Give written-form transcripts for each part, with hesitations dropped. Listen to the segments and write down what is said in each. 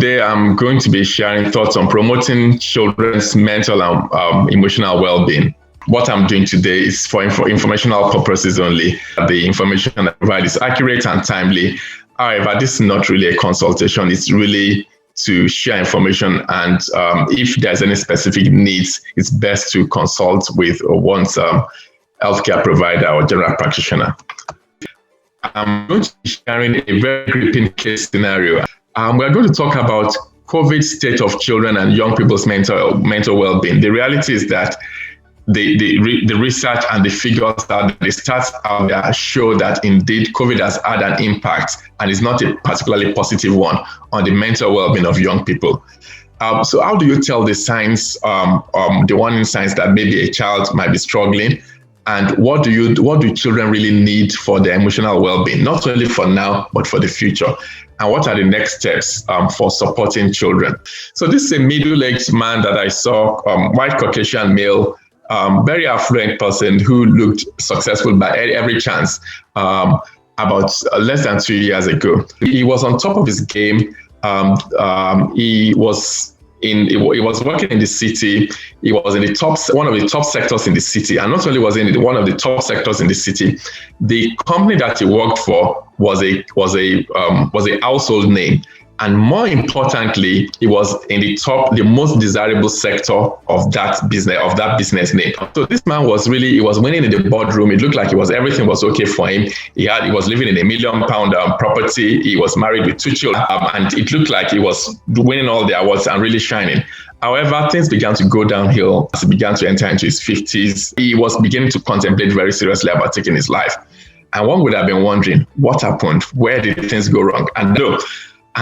today I'm going to be sharing thoughts on promoting children's mental and emotional well-being. What I'm doing today is for informational purposes only. The information I provide is accurate and timely. However, this is not really a consultation. It's really to share information, and if there's any specific needs, it's best to consult with one's healthcare provider or general practitioner. I'm going to be sharing a very gripping case scenario. We're going to talk about COVID state of children and young people's mental well-being. The reality is that the research and the figures that the stats out there show that indeed COVID has had an impact, and is not a particularly positive one, on the mental well-being of young people. So how do you tell the signs, the warning signs that maybe a child might be struggling? And what do children really need for their emotional well-being, not only for now, but for the future? And what are the next steps for supporting children? So this is a middle-aged man that I saw, white Caucasian male, very affluent person who looked successful by every chance, about less than 2 years ago. He was on top of his game. He was working in the city. He was in one of the top sectors in the city. And not only was he in one of the top sectors in the city, the company that he worked for was a household name. And more importantly, he was in the most desirable sector of that business name. So this man was winning in the boardroom. It looked like everything was okay for him. He was living in £1 million property. He was married with 2 children, and it looked like he was winning all the awards and really shining. However, things began to go downhill as he began to enter into his 50s. He was beginning to contemplate very seriously about taking his life. And one would have been wondering, what happened? Where did things go wrong? And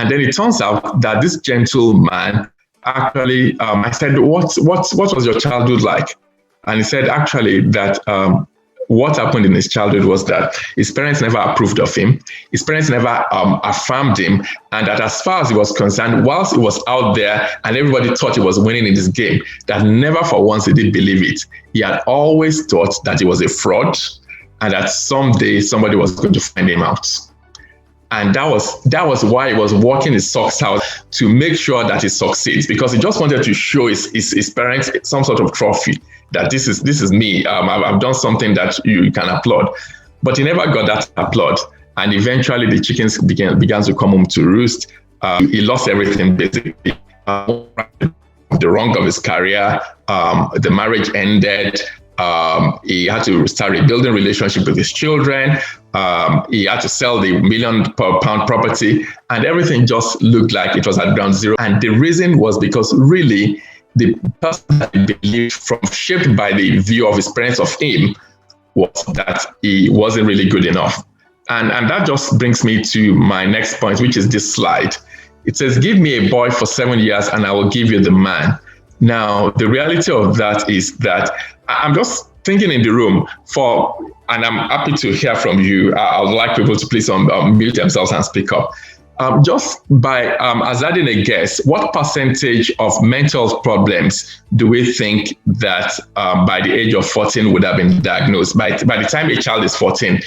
then it turns out that this gentleman actually, I said, what was your childhood like? And he said actually that what happened in his childhood was that his parents never approved of him. His parents never affirmed him. And that as far as he was concerned, whilst he was out there and everybody thought he was winning in this game, that never for once he did believe it. He had always thought that he was a fraud, and that someday somebody was going to find him out. And that was why he was working his socks out to make sure that he succeeds, because he just wanted to show his parents some sort of trophy that this is me. I've done something that you can applaud. But he never got that applaud. And eventually the chickens began to come home to roost. He lost everything basically. The wrong of his career, the marriage ended. He had to start rebuilding relationship with his children. He had to sell the £1 million property, and everything just looked like it was at ground zero. And the reason was because really the person that he believed, shaped by the view of his parents of him, was that he wasn't really good enough. And that just brings me to my next point, which is this slide. It says, give me a boy for 7 years and I will give you the man. Now, the reality of that is that I'm just thinking in the room and I'm happy to hear from you. I would like people to please mute themselves and speak up. Just by hazarding a guess, what percentage of mental problems do we think that by the age of 14 would have been diagnosed? By the time a child is 14,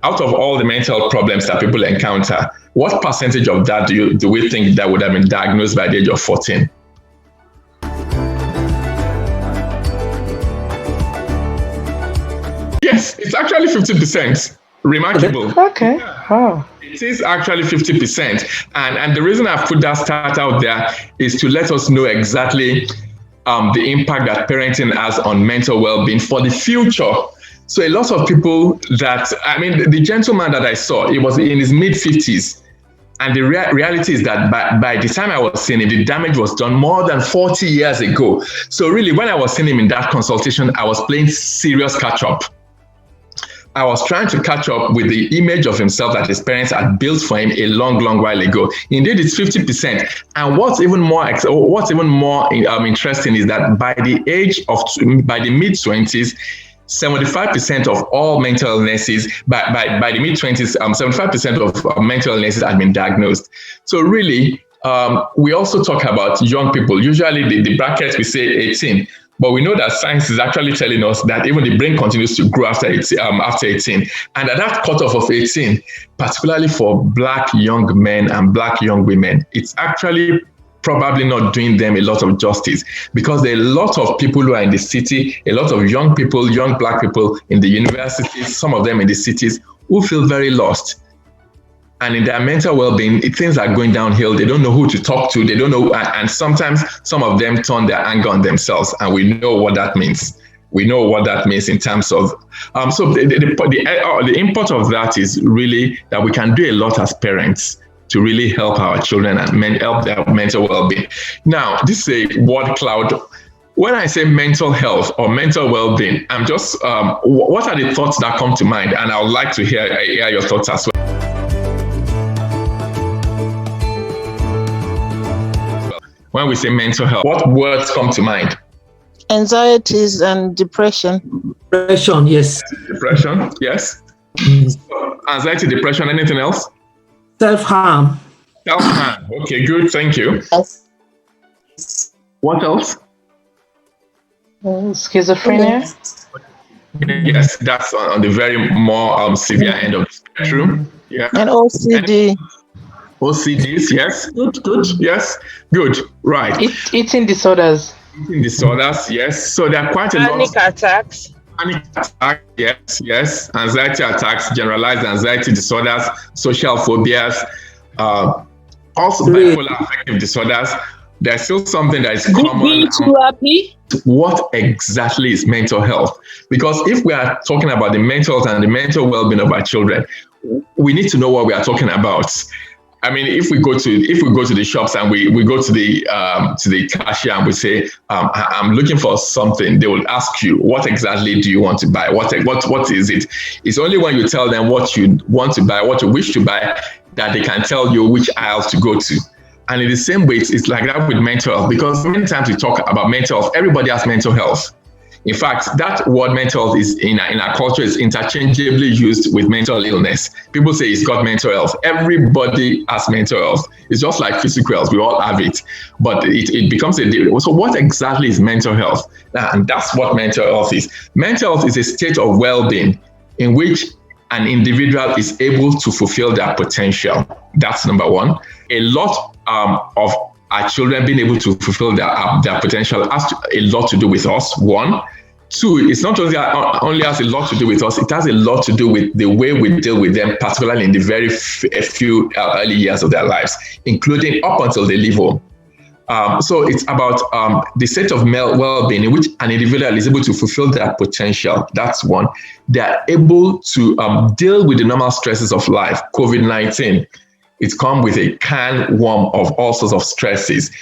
out of all the mental problems that people encounter, what percentage of that do we think that would have been diagnosed by the age of 14? Yes, it's actually 50%. Remarkable. Okay. Wow. It is actually 50%. And the reason I put that stat out there is to let us know exactly the impact that parenting has on mental well-being for the future. So a lot of people the gentleman that I saw, he was in his mid-50s. And the reality is that by the time I was seeing him, the damage was done more than 40 years ago. So really, when I was seeing him in that consultation, I was playing serious catch-up. I was trying to catch up with the image of himself that his parents had built for him a long, long while ago. Indeed, it's 50%. And what's even more interesting is that by the mid-20s, 75% of all mental illnesses, by the mid-20s, 75% of mental illnesses had been diagnosed. So really, we also talk about young people. Usually the brackets, we say 18. But we know that science is actually telling us that even the brain continues to grow after 18. And at that cutoff of 18, particularly for Black young men and Black young women, it's actually probably not doing them a lot of justice, because there are a lot of people who are in the city, a lot of young people, young Black people in the universities, some of them in the cities, who feel very lost. And in their mental well-being, things are going downhill. They don't know who to talk to. They don't know, and sometimes some of them turn their anger on themselves, and we know what that means. We know what that means in terms of, so the import of that is really that we can do a lot as parents to really help our children and help their mental well-being. Now, this is a word cloud. When I say mental health or mental well-being, I'm just, what are the thoughts that come to mind? And I would like to hear your thoughts as well. When we say mental health, what words come to mind? Anxieties and depression. Depression, yes. Depression, yes. Anxiety, depression, anything else? Self-harm. Self-harm. Okay, good. Thank you. Yes. What else? Schizophrenia. Yes, that's on the very more severe end of the spectrum. Yeah. And OCD. OCDs, yes. Good. Yes. Good. Right. Eating disorders. Eating disorders, yes. So there are quite a lot. Panic attacks. Panic attacks, yes. Anxiety attacks, generalized anxiety disorders, social phobias, also bipolar affective disorders. There's still something that is common. Being too happy. What exactly is mental health? Because if we are talking about the mental health and the mental well-being of our children, we need to know what we are talking about. I mean, if we go to the shops and we go to the cashier and we say, I'm looking for something, they will ask you, what exactly do you want to buy? What is it? It's only when you tell them what you want to buy, what you wish to buy, that they can tell you which aisles to go to. And in the same way, it's like that with mental health, because many times we talk about mental health, everybody has mental health. In fact, that word mental health is in our culture is interchangeably used with mental illness. People say it's got mental health. Everybody has mental health. It's just like physical health. We all have it, but it becomes a deal. So what exactly is mental health? And that's what mental health is. Mental health is a state of well-being in which an individual is able to fulfill their potential. That's number one. A lot of our children being able to fulfill their potential has a lot to do with us, one. Two, it's not only has a lot to do with us, it has a lot to do with the way we deal with them, particularly in the very few early years of their lives, including up until they leave home. So it's about the state of well-being in which an individual is able to fulfill their potential. That's one. They're able to deal with the normal stresses of life. COVID-19, it's come with a can warm of all sorts of stresses.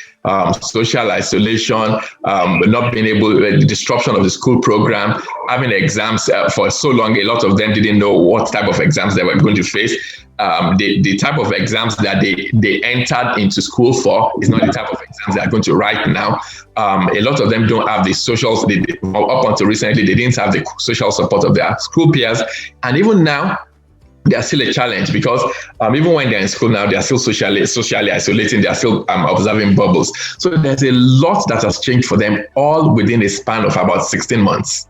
Social isolation, not being able, the disruption of the school program, having exams for so long. A lot of them didn't know what type of exams they were going to face. The type of exams that they entered into school for is not the type of exams they are going to write now. A lot of them don't have the socials. Up until recently, they didn't have the social support of their school peers. And even now, they are still a challenge, because even when they're in school now, they are still socially isolating. They are still observing bubbles. So there's a lot that has changed for them, all within a span of about 16 months.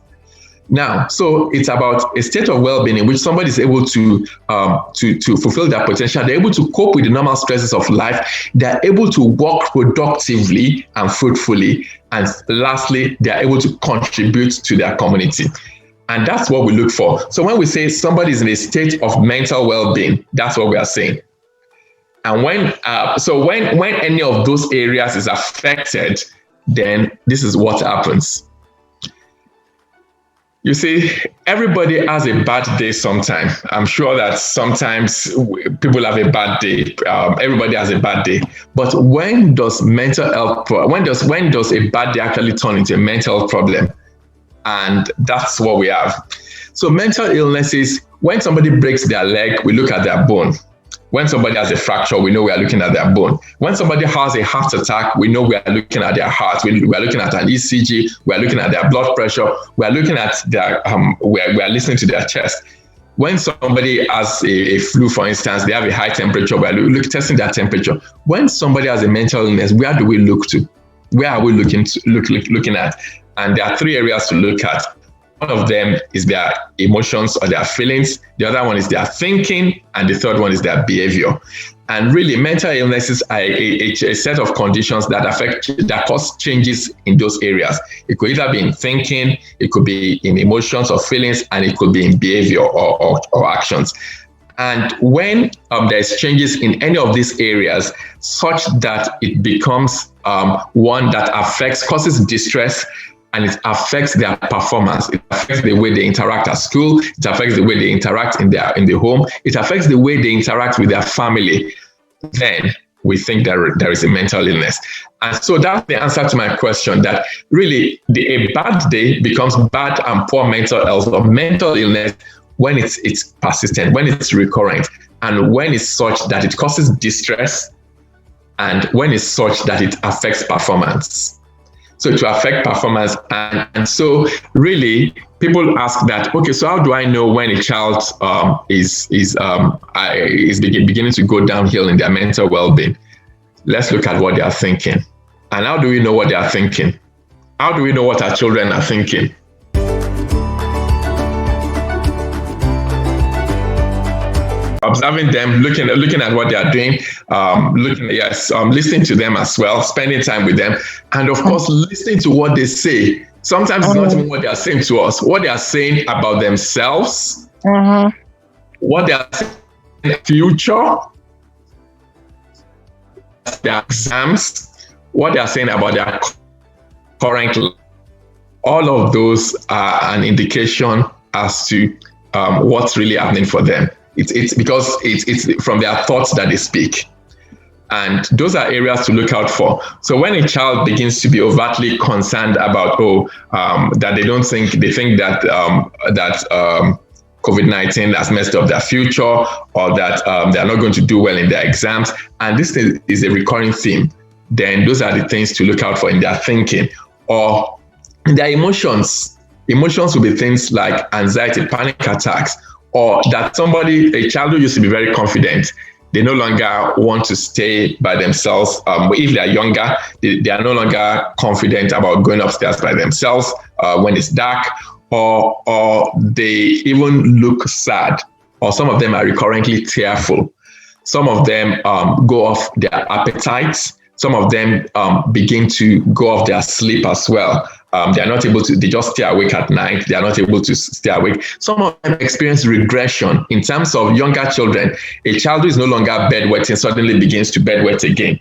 Now, so it's about a state of well-being in which somebody is able to fulfill their potential. They're able to cope with the normal stresses of life. They're able to work productively and fruitfully. And lastly, they're able to contribute to their community. And that's what we look for. So when we say somebody is in a state of mental well-being, that's what we are saying. And when any of those areas is affected, then this is what happens. You see, everybody has a bad day sometime. I'm sure that sometimes people have a bad day. Everybody has a bad day. But when does mental health, when does a bad day actually turn into a mental health problem? And that's what we have. So mental illnesses, when somebody breaks their leg, we look at their bone. When somebody has a fracture, we know we are looking at their bone. When somebody has a heart attack, we know we are looking at their heart. We are looking at an ECG. We are looking at their blood pressure. We are looking at their, we are listening to their chest. When somebody has a flu, for instance, they have a high temperature, we are testing their temperature. When somebody has a mental illness, where do we look to? Where are we looking at? And there are three areas to look at. One of them is their emotions or their feelings. The other one is their thinking. And the third one is their behavior. And really, mental illnesses are a set of conditions that cause changes in those areas. It could either be in thinking, it could be in emotions or feelings, and it could be in behavior or actions. And when there's changes in any of these areas, such that it becomes one that causes distress, and it affects their performance. It affects the way they interact at school. It affects the way they interact in the home. It affects the way they interact with their family. Then we think that there is a mental illness. And so that's the answer to my question, that really a bad day becomes bad and poor mental health or mental illness when it's persistent, when it's recurrent, and when it's such that it causes distress, and when it's such that it affects performance. So to affect performance, and so really people ask that, okay, so how do I know when a child is beginning to go downhill in their mental well-being? Let's look at what they are thinking. And how do we know what they are thinking? How do we know what our children are thinking? Observing them, looking at what they are doing, listening to them as well, spending time with them, and of course, listening to what they say. Sometimes it's not even what they are saying to us, what they are saying about themselves, what they are saying in the future, their exams, what they are saying about their current life. All of those are an indication as to what's really happening for them. It's because it's from their thoughts that they speak. And those are areas to look out for. So when a child begins to be overtly concerned about, that they think that COVID-19 has messed up their future, or that they're not going to do well in their exams, and this is a recurring theme, then those are the things to look out for in their thinking. Or in their emotions. Emotions will be things like anxiety, panic attacks, or that a child who used to be very confident, they no longer want to stay by themselves. If they're younger, they are no longer confident about going upstairs by themselves when it's dark, or they even look sad, or some of them are recurrently tearful. Some of them go off their appetites. Some of them begin to go off their sleep as well. They are not able to, they just stay awake at night. They are not able to stay awake. Some of them experience regression in terms of younger children. A child who is no longer bedwetting suddenly begins to bedwet again.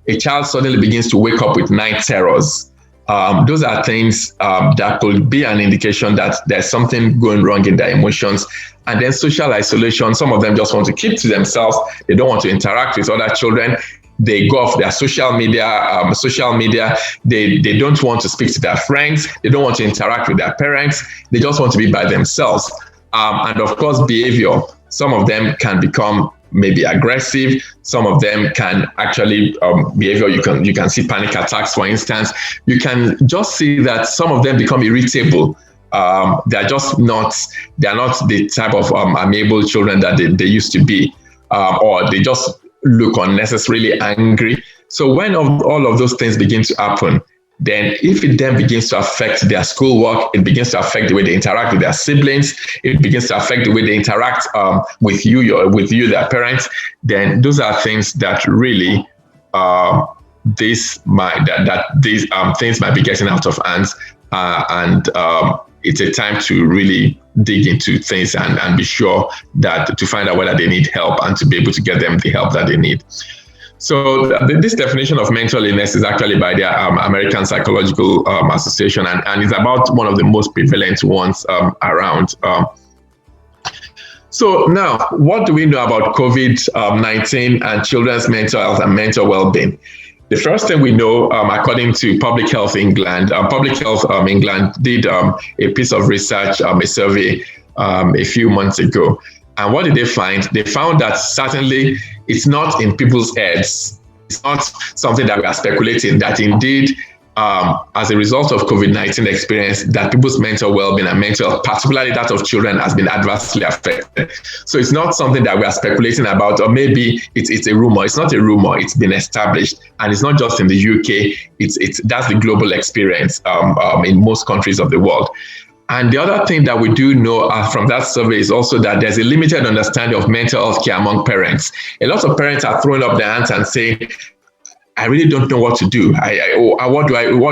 A child suddenly begins to wake up with night terrors. Those are things that could be an indication that there's something going wrong in their emotions. And then social isolation. Some of them just want to keep to themselves. They don't want to interact with other children. They go off their social media. They don't want to speak to their friends. They don't want to interact with their parents. They just want to be by themselves. And of course, behavior. Some of them can become maybe aggressive. Some of them can actually behavior. You can see panic attacks, for instance. You can just see that some of them become irritable. They're not the type of amiable children that they used to be, or they just look unnecessarily angry. So when all of those things begin to happen, then if it then begins to affect their schoolwork, it begins to affect the way they interact with their siblings, it begins to affect the way they interact with you, their parents, then those are things that really these things might be getting out of hands, and it's a time to really dig into things and be sure that to find out whether they need help and to be able to get them the help that they need. So this definition of mental illness is actually by the American Psychological Association, and it's about one of the most prevalent ones around. So now, what do we know about COVID-19 and children's mental health and mental well-being? The first thing we know, according to Public Health England, England did a piece of research, a survey a few months ago. And what did they find? They found that certainly it's not in people's heads. It's not something that we are speculating, that indeed, as a result of COVID-19 experience, that people's mental well-being and mental health, particularly that of children, has been adversely affected. So it's not something that we are speculating about, or maybe it's a rumor. It's not a rumor. It's been established, and it's not just in the UK. That's the global experience in most countries of the world. And the other thing that we do know from that survey is also that there's a limited understanding of mental health care among parents. A lot of parents are throwing up their hands and saying, I really don't know what to do. What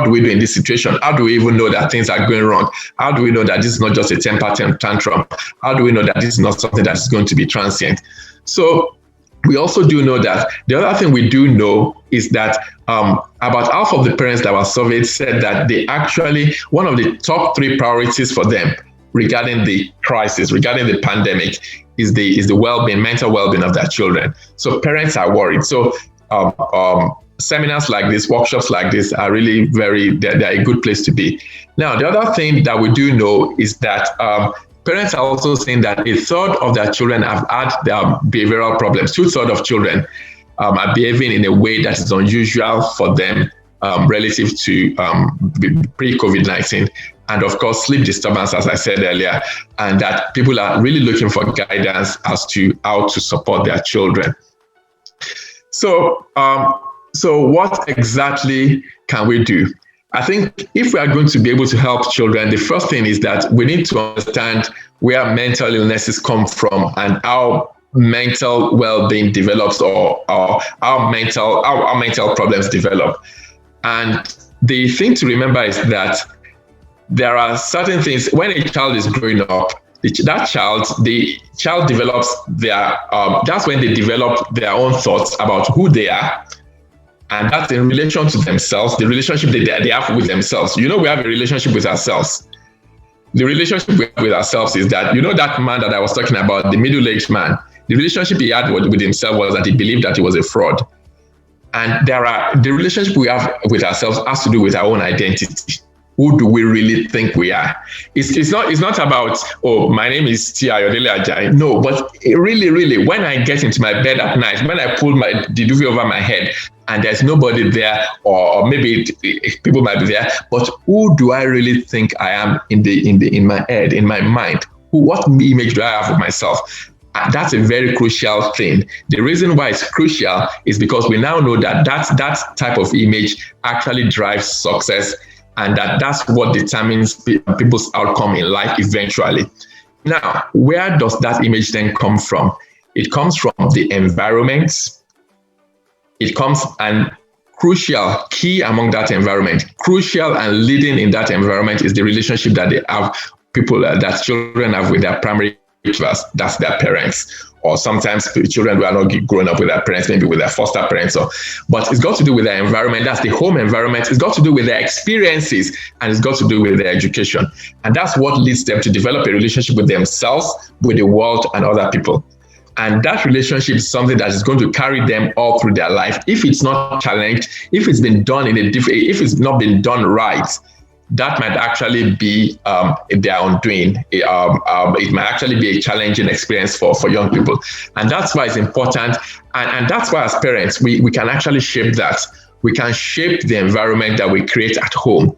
do we do in this situation? How do we even know that things are going wrong? How do we know that this is not just a temper tantrum? How do we know that this is not something that is going to be transient? So we also do know that the other thing we do know is that about half of the parents that were surveyed said that they actually, one of the top 3 priorities for them regarding the crisis, regarding the pandemic, is the well-being, mental well-being of their children. So parents are worried. So seminars like this, workshops like this are really they're a good place to be. Now, the other thing that we do know is that parents are also saying that a third of their children have had behavioral problems. 2/3 of children are behaving in a way that is unusual for them relative to pre-COVID-19. And of course, sleep disturbance, as I said earlier, and that people are really looking for guidance as to how to support their children. So what exactly can we do? I think if we are going to be able to help children, the first thing is that we need to understand where mental illnesses come from and how mental well-being develops, or how mental problems develop. And the thing to remember is that there are certain things when a child is growing up, the child develops that's when they develop their own thoughts about who they are. And that's in relation to themselves, the relationship they have with themselves. We have a relationship with ourselves. The relationship with ourselves is that, that man that I was talking about, the middle-aged man, the relationship he had with himself was that he believed that he was a fraud. And the relationship we have with ourselves has to do with our own identity. Who do we really think we are? It's not about, oh, my name is Tia Ayodele Ajayi. No, but really, when I get into my bed at night, when I pull the duvet over my head and there's nobody there, or maybe people might be there, but who do I really think I am in my head, in my mind? What image do I have of myself? That's a very crucial thing. The reason why it's crucial is because we now know that that type of image actually drives success, and that's what determines people's outcome in life eventually. Now, where does that image then come from? It comes from the environment. It comes, and crucial, key among that environment, crucial and leading in that environment is the relationship that they have, that children have with their primary class, that's their parents. Or sometimes children who are not growing up with their parents, maybe with their foster parents. But it's got to do with their environment. That's the home environment. It's got to do with their experiences, and it's got to do with their education. And that's what leads them to develop a relationship with themselves, with the world, and other people. And that relationship is something that is going to carry them all through their life. If it's not challenged, if it's been done if it's not been done right, that might actually be their undoing. It might actually be a challenging experience for young people. And that's why it's important. And that's why as parents, we can actually shape that. We can shape the environment that we create at home.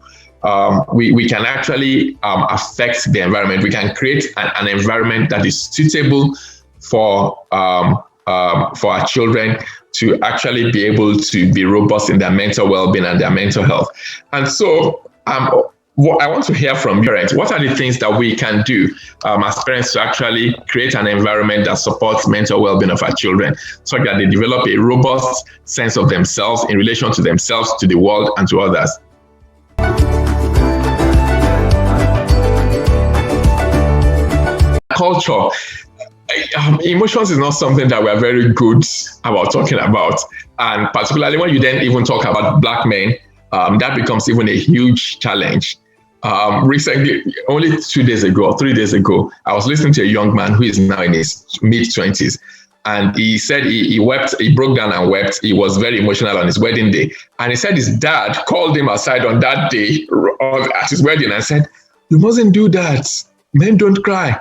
We can actually affect the environment. We can create an environment that is suitable for our children to actually be able to be robust in their mental well-being and their mental health. And so what I want to hear from parents, what are the things that we can do as parents to actually create an environment that supports mental well-being of our children, so that they develop a robust sense of themselves in relation to themselves, to the world, and to others? Culture. Emotions is not something that we're very good about talking about. And particularly when you then even talk about Black men, that becomes even a huge challenge. Recently, only 2 days ago or 3 days ago, I was listening to a young man who is now in his mid-20s. And he said he wept, he broke down and wept. He was very emotional on his wedding day. And he said his dad called him aside on that day at his wedding and said, "You mustn't do that. Men don't cry.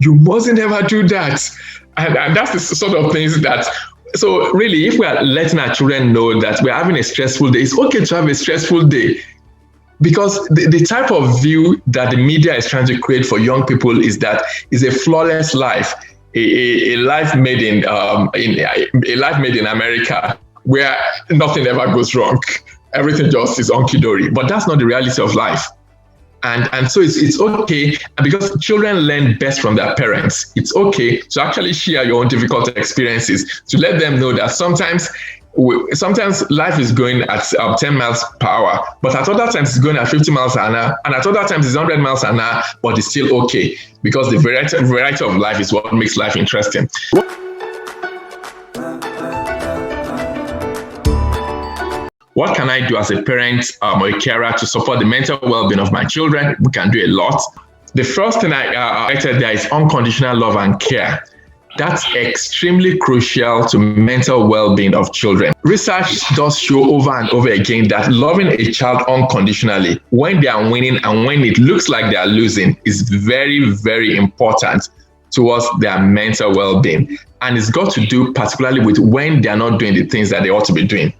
You mustn't ever do that." And that's the sort of things that, so really, if we are letting our children know that we're having a stressful day, it's okay to have a stressful day. Because the type of view that the media is trying to create for young people is that is a flawless life, a life made in America, where nothing ever goes wrong, everything just is hunky-dory. But that's not the reality of life. And so it's okay, because children learn best from their parents. It's okay to actually share your own difficult experiences, to let them know that sometimes life is going at 10 miles per hour, but at other times it's going at 50 miles an hour, and at other times it's 100 miles an hour, but it's still okay, because the variety of life is what makes life interesting. What can I do as a parent or a carer to support the mental well-being of my children? We can do a lot. The first thing I cited there is unconditional love and care. That's extremely crucial to mental well-being of children. Research does show over and over again that loving a child unconditionally when they are winning and when it looks like they are losing is very, very important towards their mental well-being. And it's got to do particularly with when they are not doing the things that they ought to be doing.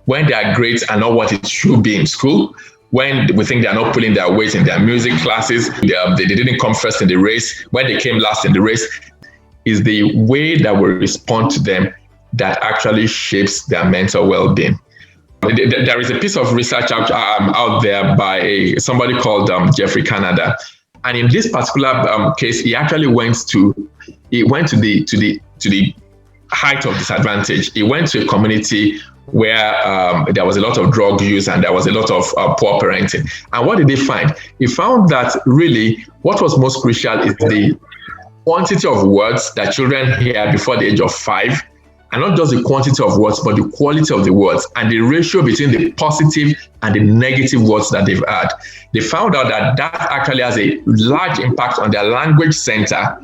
When their grades are not what it should be in school, when we think they are not pulling their weight in their music classes, they didn't come first in the race, when they came last in the race, is the way that we respond to them that actually shapes their mental well-being. There is a piece of research out there by somebody called Jeffrey Canada, and in this particular case, he actually went to the height of disadvantage. He went to a community where there was a lot of drug use and there was a lot of poor parenting. And what did they find? He found that really what was most crucial is the quantity of words that children hear before the age of 5, and not just the quantity of words, but the quality of the words and the ratio between the positive and the negative words that they've had. They found out that actually has a large impact on their language center,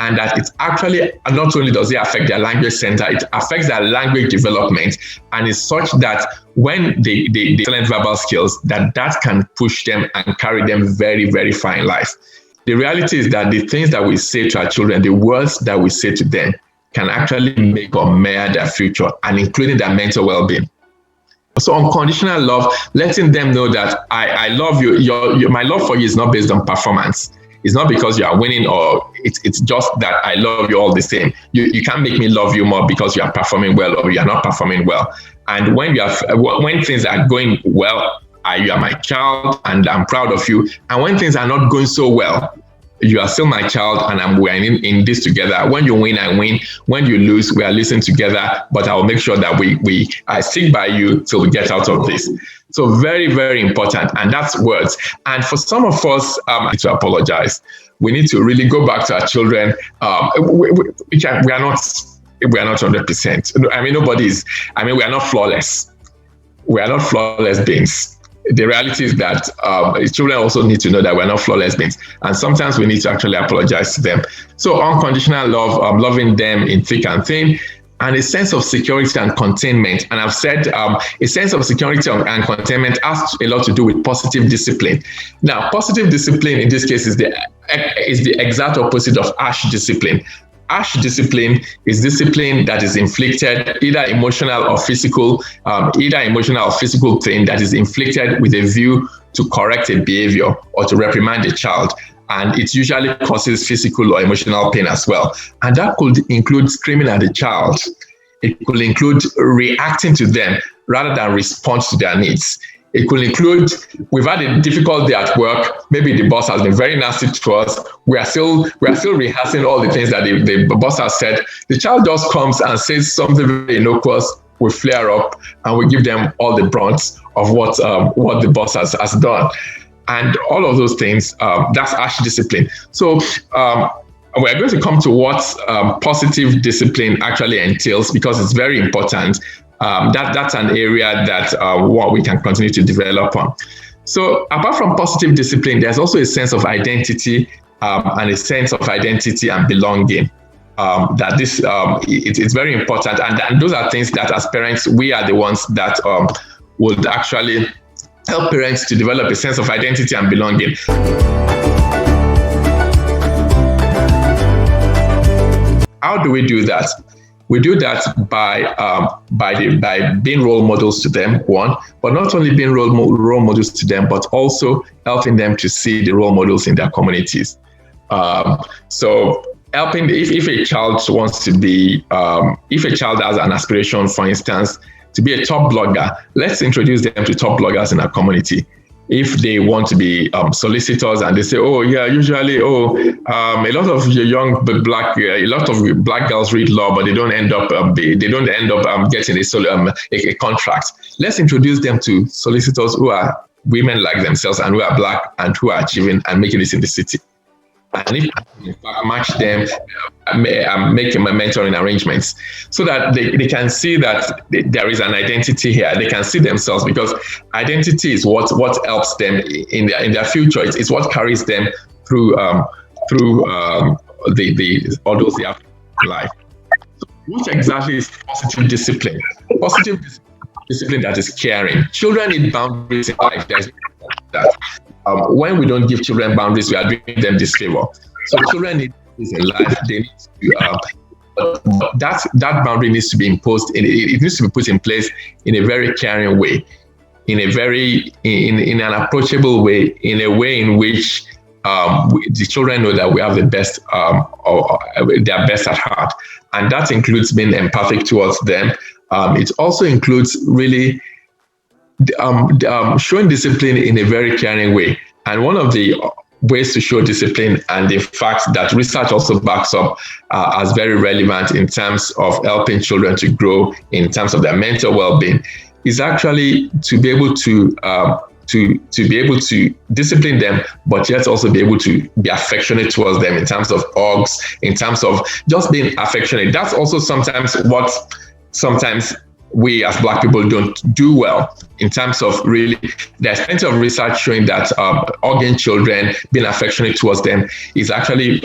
and that it actually not only does it affect their language center, it affects their language development, and it's such that when they excellent verbal skills, that can push them and carry them very, very far in life. The reality is that the things that we say to our children, the words that we say to them, can actually make or mar their future, and including their mental well-being. So unconditional love, letting them know that I love you. My love for you is not based on performance. It's not because you are winning, or it's just that I love you all the same. You can't make me love you more because you are performing well or you are not performing well. And when things are going well, you are my child and I'm proud of you. And when things are not going so well, you are still my child and we're in this together. When you win, I win. When you lose, we are losing together. But I will make sure that I stick by you till we get out of this. So very, very important. And that's words. And for some of us, to apologize. We need to really go back to our children. We are not 100%. I mean, we are not flawless. We are not flawless beings. The reality is that children also need to know that we're not flawless beings. And sometimes we need to actually apologize to them. So unconditional love, loving them in thick and thin, and a sense of security and containment. And I've said a sense of security and containment has a lot to do with positive discipline. Now, positive discipline in this case is the exact opposite of harsh discipline. Harsh discipline is discipline that is inflicted, either emotional or physical pain that is inflicted with a view to correct a behavior or to reprimand a child. And it usually causes physical or emotional pain as well. And that could include screaming at the child. It could include reacting to them rather than respond to their needs. It could include, we've had a difficult day at work. Maybe the boss has been very nasty to us. We are still rehearsing all the things that the boss has said. The child just comes and says something very innocuous. We flare up and we give them all the brunt of what the boss has done. And all of those things, that's harsh discipline. So we're going to come to what positive discipline actually entails, because it's very important. That's an area that what we can continue to develop on. So apart from positive discipline, there's also a sense of identity and a sense of identity and belonging. It's very important. And those are things that as parents, we are the ones that would actually help parents to develop a sense of identity and belonging. How do we do that? We do that by being role models to them, one, but not only being role models to them, but also helping them to see the role models in their communities. So helping, if a child wants to be, if a child has an aspiration, for instance, to be a top blogger, let's introduce them to top bloggers in our community. if they want to be solicitors, and they say, oh yeah, usually, a lot of black girls read law, but they don't end up getting a contract. Let's introduce them to solicitors who are women like themselves and who are black and who are achieving and making this in the city. And if in fact match them, make mentoring arrangements so that they can see that there is an identity here. They can see themselves, because identity is what helps them in their future. It's what carries them through the hurdles they have in life. So what exactly is positive discipline? Positive discipline that is caring. Children need boundaries in life. There's that. When we don't give children boundaries, we are doing them disfavor. So children need boundaries in life. They need to, that boundary needs to be imposed. It needs to be put in place in a very caring way, in an approachable way, in a way in which the children know that we have the best, their best at heart, and that includes being empathic towards them. It also includes really showing discipline in a very caring way. And one of the ways to show discipline, and the fact that research also backs up as very relevant in terms of helping children to grow in terms of their mental well-being, is actually to be able to be able to discipline them, but yet also be able to be affectionate towards them in terms of hugs, in terms of just being affectionate. That's also sometimes we as Black people don't do well, in terms of really, there's plenty of research showing that hugging children, being affectionate towards them is actually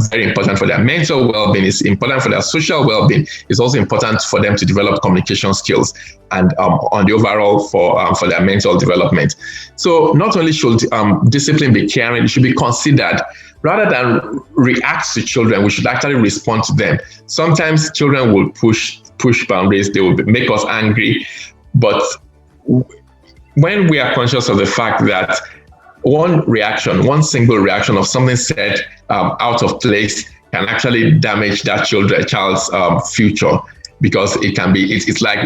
very important for their mental well-being. It's important for their social well-being. It's also important for them to develop communication skills and on the overall for their mental development. So not only should discipline be caring, it should be considered. Rather than react to children, we should actually respond to them. Sometimes children will push boundaries, they will make us angry. But when we are conscious of the fact that one single reaction of something said out of place can actually damage that child's future, because it's like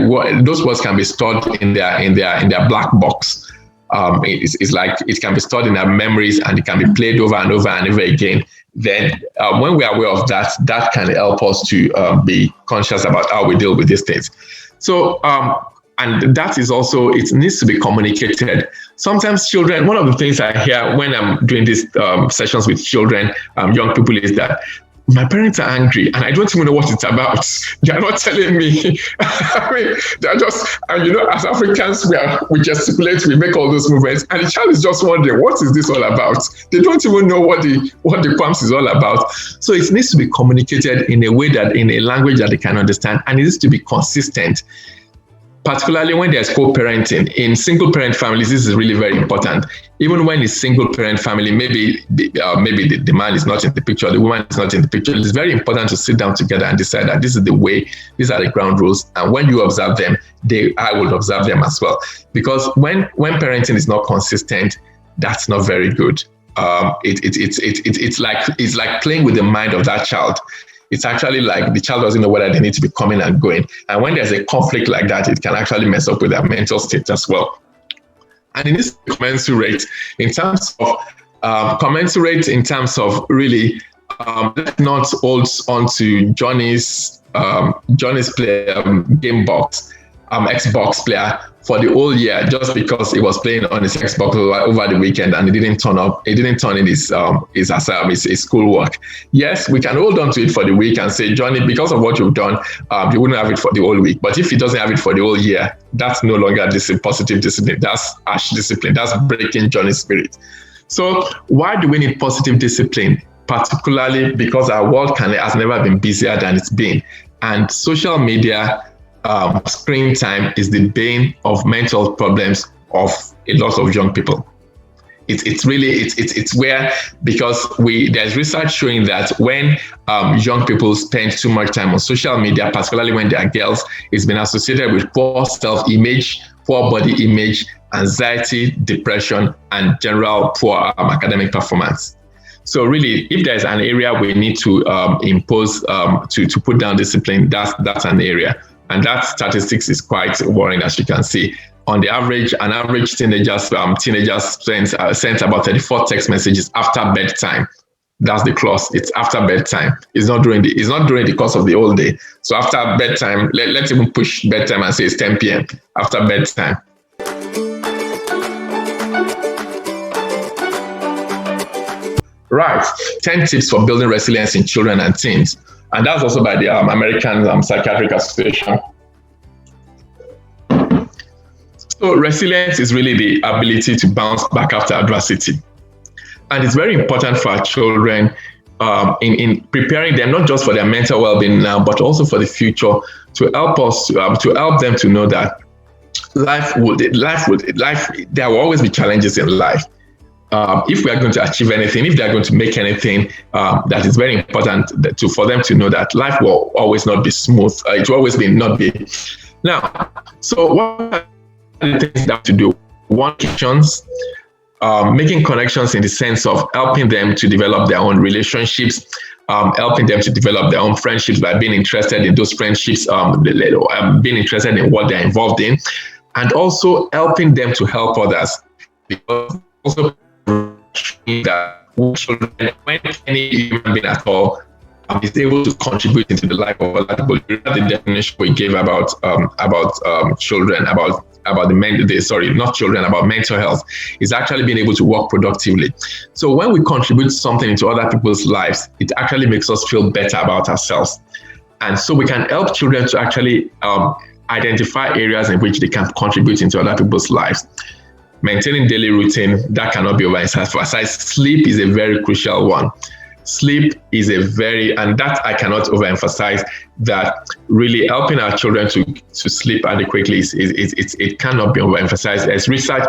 those words can be stored in their black box. It's like it can be stored in our memories, and it can be played over and over and over again. Then when we are aware of that, that can help us to be conscious about how we deal with these things. So, and that is also, it needs to be communicated. Sometimes children, one of the things I hear when I'm doing these sessions with children, young people, is that my parents are angry and I don't even know what it's about. They're not telling me. I mean, they're just, and as Africans, we gesticulate, we make all those movements, and the child is just wondering, what is this all about? They don't even know what the poems is all about. So it needs to be communicated in a way that, in a language that they can understand, and it needs to be consistent. Particularly when there's co-parenting. In single-parent families, this is really very important. Even when it's single-parent family, maybe the man is not in the picture, the woman is not in the picture. It's very important to sit down together and decide that this is the way, these are the ground rules, and when you observe them, I will observe them as well. Because when parenting is not consistent, that's not very good. It's like playing with the mind of that child. It's actually like the child doesn't know whether they need to be coming and going. And when there's a conflict like that, it can actually mess up with their mental state as well. And it needs to be commensurate in terms of really, let's not hold on to Johnny's game box, Xbox player for the whole year, just because he was playing on his Xbox over the weekend and he didn't turn in his schoolwork. Yes, we can hold on to it for the week and say, Johnny, because of what you've done, you wouldn't have it for the whole week. But if he doesn't have it for the whole year, that's no longer positive discipline. That's harsh discipline. That's breaking Johnny's spirit. So why do we need positive discipline? Particularly because our world has never been busier than it's been. And social media, screen time is the bane of mental problems of a lot of young people. It's where, because there's research showing that when young people spend too much time on social media, particularly when they are girls, it's been associated with poor self-image, poor body image, anxiety, depression, and general poor academic performance. So really, if there's an area we need to impose, to put down discipline, that's an area. And that statistics is quite worrying, as you can see. On the average, an average teenager sends about 34 text messages after bedtime. That's the clause. It's after bedtime. It's not during the course of the whole day. So after bedtime, let's even push bedtime and say it's 10 p.m. after bedtime. Right. 10 tips for building resilience in children and teens. And that's also by the American Psychiatric Association. So resilience is really the ability to bounce back after adversity. And it's very important for our children in preparing them, not just for their mental well-being now, but also for the future, to help us, to help them to know that life, there will always be challenges in life. If we are going to achieve anything, if they are going to make anything, that is very important for them to know that life will always not be smooth. It will always not be. Now, so what are the things that to do? One, making connections in the sense of helping them to develop their own relationships, helping them to develop their own friendships by being interested in those friendships, being interested in what they're involved in, and also helping them to help others. Because also that children, when any human being at all is able to contribute into the life of other people. The definition we gave about children, about mental health, is actually being able to work productively. So when we contribute something into other people's lives, it actually makes us feel better about ourselves. And so we can help children to actually identify areas in which they can contribute into other people's lives. Maintaining daily routine, that cannot be overemphasized. Sleep is a very crucial one. Sleep is and that I cannot overemphasize, that really helping our children to sleep adequately it cannot be overemphasized. There's research,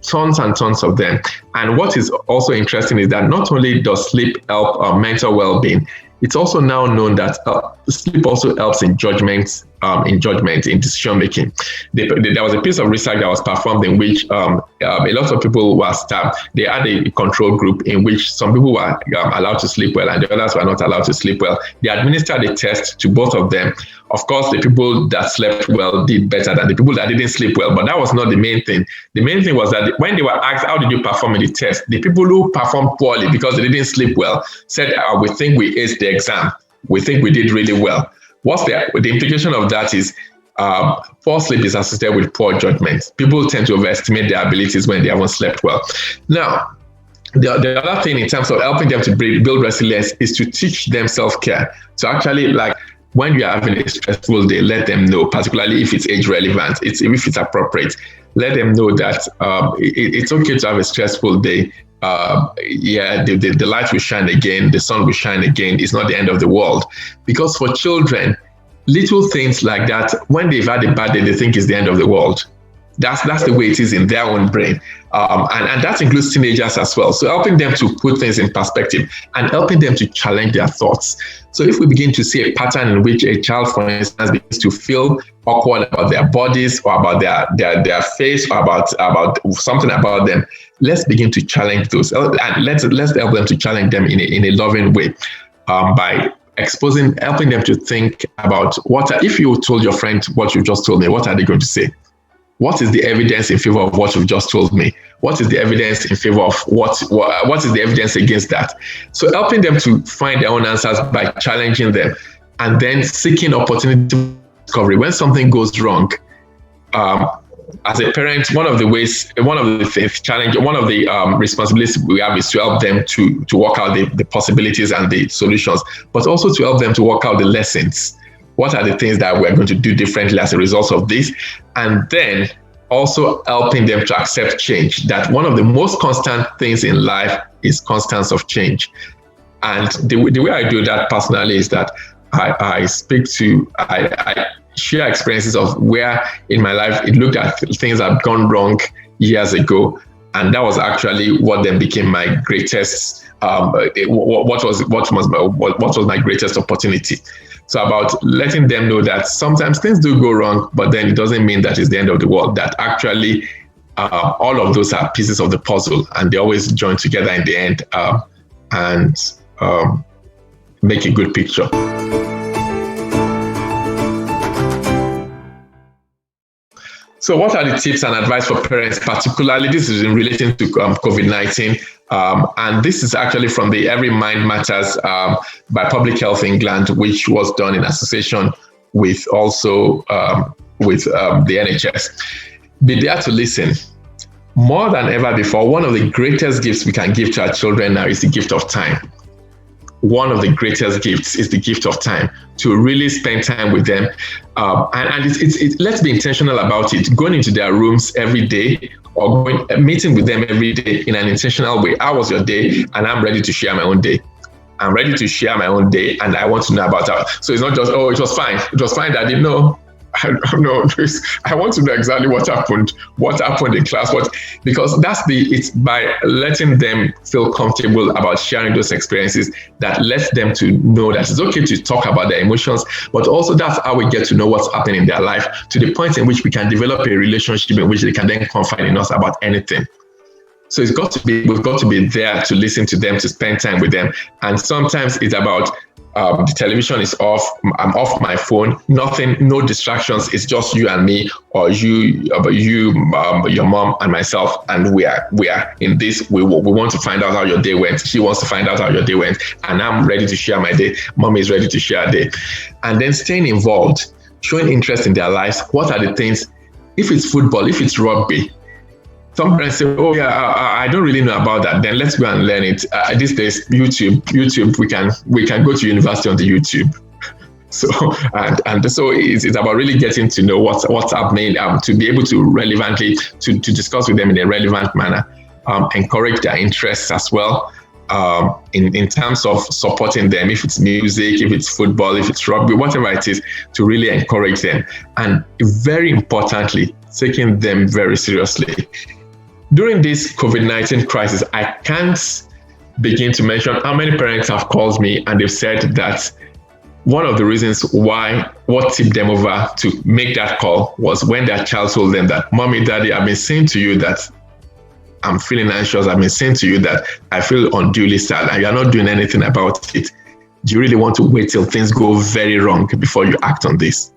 tons and tons of them. And what is also interesting is that not only does sleep help our mental well-being, it's also now known that sleep also helps in judgment, in decision making. There was a piece of research that was performed in which a lot of people were stabbed. They had a control group in which some people were allowed to sleep well and the others were not allowed to sleep well. They administered a test to both of them. Of course, the people that slept well did better than the people that didn't sleep well, but that was not the main thing. The main thing was that when they were asked, how did you perform in the test? The people who performed poorly because they didn't sleep well said, we think we aced the exam. We think we did really well. The implication of that is poor sleep is associated with poor judgment. People tend to overestimate their abilities when they haven't slept well. Now, the other thing in terms of helping them to build resilience is to teach them self-care. So actually, like, when you are having a stressful day, let them know, particularly if it's age relevant, if it's appropriate, let them know that it's okay to have a stressful day. The light will shine again, the sun will shine again. It's not the end of the world. Because for children, little things like that, when they've had a bad day, they think it's the end of the world. That's the way it is in their own brain. And that includes teenagers as well. So helping them to put things in perspective and helping them to challenge their thoughts. So if we begin to see a pattern in which a child, for instance, begins to feel awkward about their bodies or about their face or about something about them, let's begin to challenge those. And let's help them to challenge them in a loving way by helping them to think about if you told your friend what you just told me, what are they going to say? What is the evidence in favor of what you've just told me? What is the evidence in favor of what is the evidence against that? So helping them to find their own answers by challenging them and then seeking opportunity to discovery. When something goes wrong, as a parent, one of the responsibilities we have is to help them to work out the possibilities and the solutions, but also to help them to work out the lessons. What are the things that we're going to do differently as a result of this? And then also helping them to accept change, that one of the most constant things in life is constance of change. And the way I do that personally is that I share experiences of where in my life it looked at things that have gone wrong years ago. And that was actually what then became my greatest, what was my greatest opportunity. So about letting them know that sometimes things do go wrong, but then it doesn't mean that it's the end of the world, that actually all of those are pieces of the puzzle and they always join together in the end and make a good picture. So what are the tips and advice for parents, particularly this is in relation to COVID-19, and this is actually from the Every Mind Matters by Public Health England, which was done in association with also with the NHS. Be there to listen. More than ever before, one of the greatest gifts we can give to our children now is the gift of time. One of the greatest gifts is the gift of time, to really spend time with them. And let's be intentional about it. Going into their rooms every day or meeting with them every day in an intentional way. How was your day? And I'm ready to share my own day. I'm ready to share my own day and I want to know about it. So it's not just, oh, it was fine. It was fine, Daddy. No. I want to know exactly what happened in class, because it's by letting them feel comfortable about sharing those experiences that lets them to know that it's okay to talk about their emotions, but also that's how we get to know what's happening in their life, to the point in which we can develop a relationship in which they can then confide in us about anything. So we've got to be there to listen to them, to spend time with them. And sometimes it's about the television is off, I'm off my phone, nothing, no distractions, it's just you and me, or your mom and myself, and we are in this, we want to find out how your day went, she wants to find out how your day went, and I'm ready to share my day, mom is ready to share a day. And then staying involved, showing interest in their lives. What are the things, if it's football, if it's rugby, some parents say, oh yeah, I don't really know about that. Then let's go and learn it. These days, YouTube, we can go to university on the YouTube. So and so it's about really getting to know what's happening, to be able to relevantly to discuss with them in a relevant manner, encourage their interests as well. In terms of supporting them, if it's music, if it's football, if it's rugby, whatever it is, to really encourage them. And very importantly, taking them very seriously. During this COVID-19 crisis, I can't begin to mention how many parents have called me and they've said that one of the reasons what tipped them over to make that call was when their child told them that, Mommy, Daddy, I've been saying to you that I'm feeling anxious. I've been saying to you that I feel unduly sad and you're not doing anything about it. Do you really want to wait till things go very wrong before you act on this?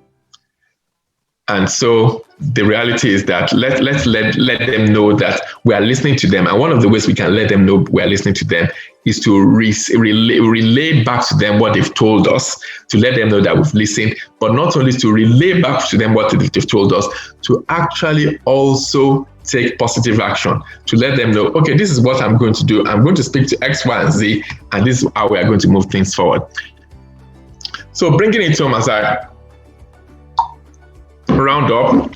And so the reality is that let them know that we are listening to them. And one of the ways we can let them know we are listening to them is to relay back to them what they've told us, to let them know that we've listened, but not only to relay back to them what they've told us, to actually also take positive action, to let them know, okay, this is what I'm going to do. I'm going to speak to X, Y, and Z, and this is how we are going to move things forward. So bringing it home as I round up,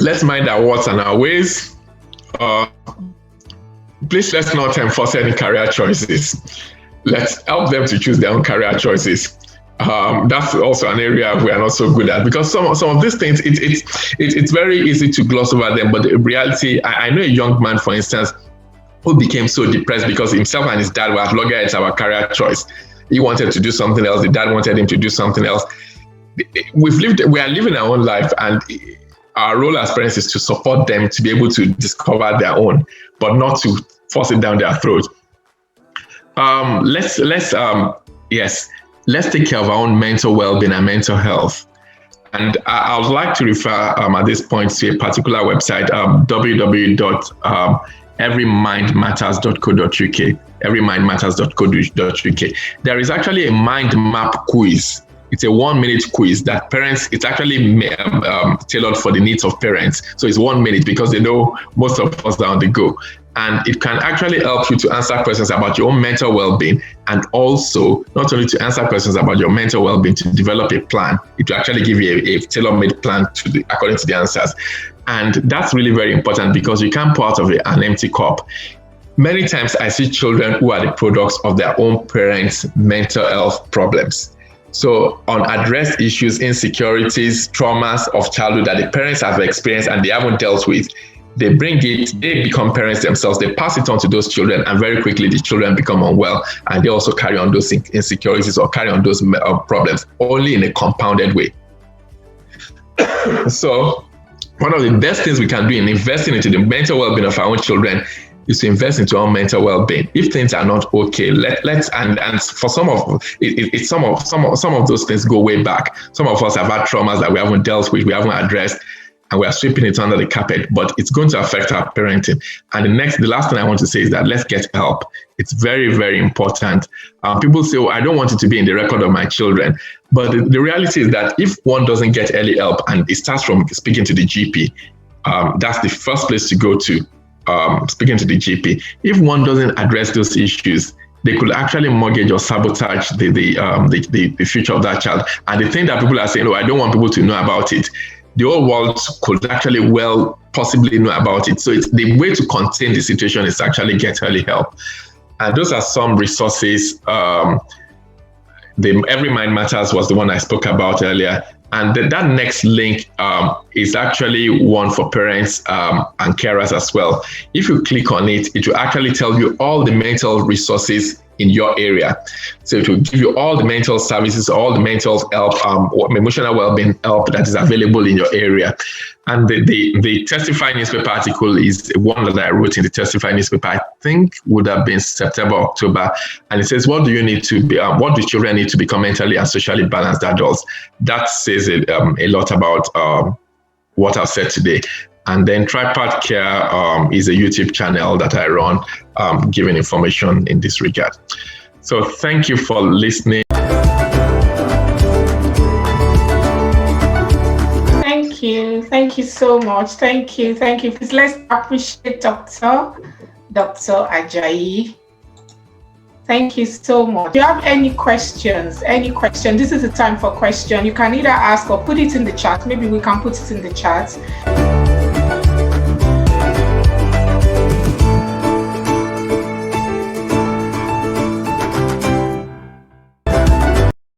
let's mind our words and our ways. Please let's not enforce any career choices. Let's help them to choose their own career choices. That's also an area we are not so good at, because some of these things, it's very easy to gloss over them. But the reality, I know a young man, for instance, who became so depressed because himself and his dad were at loggerheads our career choice. He wanted to do something else. The dad wanted him to do something else. We are living our own life, and our role as parents is to support them to be able to discover their own, but not to force it down their throat. Let's take care of our own mental well-being and mental health. And I would like to refer at this point to a particular website, www.everymindmatters.co.uk. Everymindmatters.co.uk. There is actually a mind map quiz. It's a 1-minute quiz that parents, it's actually tailored for the needs of parents. So it's 1 minute because they know most of us are on the go. And it can actually help you to answer questions about your own mental well-being, and also not only to answer questions about your mental well-being, to develop a plan. It will actually give you a tailor-made plan according to the answers. And that's really very important, because you can't pour out of an empty cup. Many times I see children who are the products of their own parents' mental health problems. So unaddressed issues, insecurities, traumas of childhood that the parents have experienced and they haven't dealt with, they become parents themselves, they pass it on to those children, and very quickly the children become unwell, and they also carry on those insecurities or carry on those problems, only in a compounded way. So one of the best things we can do in investing into the mental well-being of our own children is to invest into our mental well-being. If things are not okay, let's for some of those things go way back. Some of us have had traumas that we haven't dealt with, we haven't addressed. and we are sweeping it under the carpet, but it's going to affect our parenting. And the last thing I want to say is that let's get help. It's very, very important. People say, oh, I don't want it to be in the record of my children. But the reality is that if one doesn't get early help, and it starts from speaking to the GP, that's the first place to go to, speaking to the GP. If one doesn't address those issues, they could actually mortgage or sabotage the future of that child. And the thing that people are saying, oh, I don't want people to know about it, the whole world could actually possibly know about it. So it's the way to contain the situation is actually get early help. And those are some resources. Every Mind Matters was the one I spoke about earlier. And that next link is actually one for parents and carers as well. If you click on it, it will actually tell you all the mental resources in your area. So it will give you all the mental services, all the mental help, emotional well-being help that is available in your area. And the Testify newspaper article is one that I wrote in the Testify newspaper, I think would have been September, October. And it says, what do children need to become mentally and socially balanced adults? That says a lot about what I've said today. And then Tripart Care is a YouTube channel that I run, giving information in this regard. So thank you for listening. Thank you so much. Thank you. Please let's appreciate Dr. Ajayi. Thank you so much. If you have any questions, this is the time for questions. You can either ask or put it in the chat. Maybe we can put it in the chat.